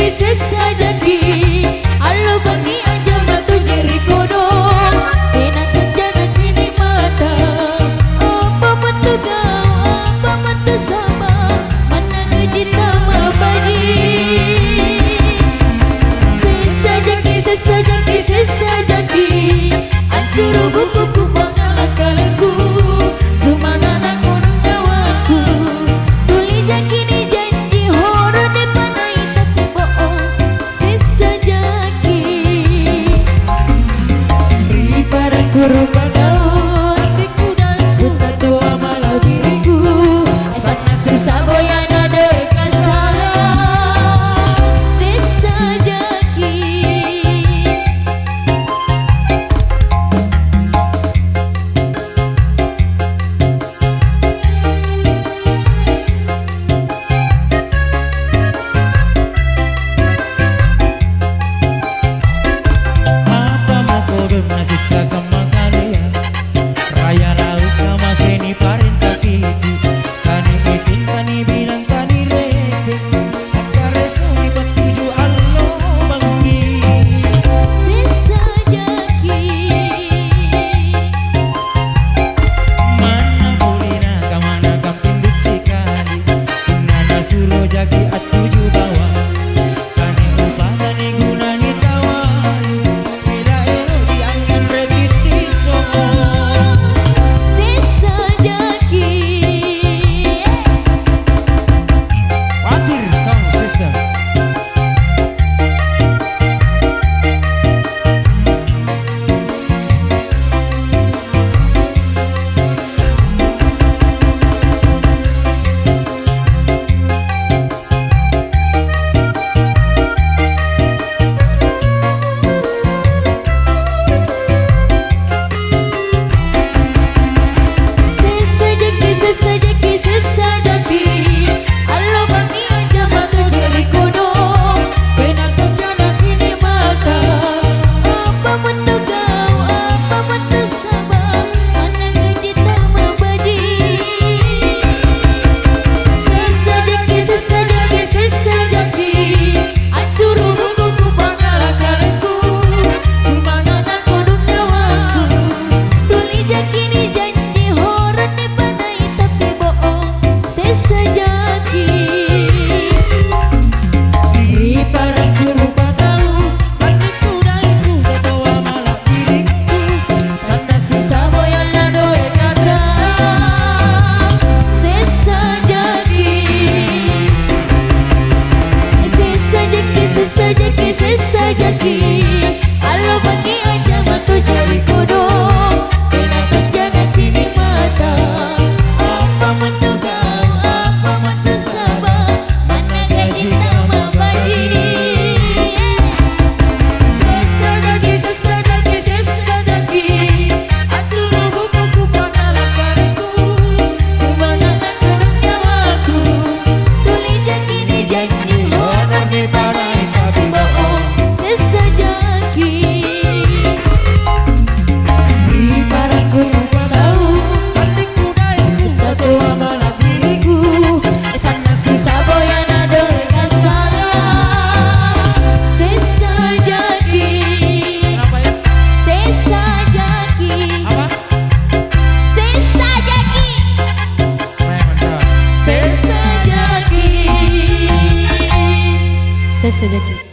sesajaki alo bagi aja batu jeri kodong enak kencana cini mata apa matu gau apa matu sama mana ngejita mabagi sesajaki ancur bukuku bangalan kalanku sumangan aku nyawaku tuli jakini janji horo depanai tapi bohong sesajaki ribaran guru padaun buta tua malau diriku sana susah boyan ada kasar sesajaki sesajaki alo bagi aja matu jari kodong kena kencana cini mata apa matu gau apa matu sabah mana gaji nama baji sesajaki atur bukuku pangalan karku semangat aku nyawaku tuli jakini janji honor di panai tapi bohong sesajaki ribaran guru tahu hatiku daiku tak tua malam diriku sana susah boyan ada kasar sesajaki sesajaki apa? Sesajaki sesajaki sesajaki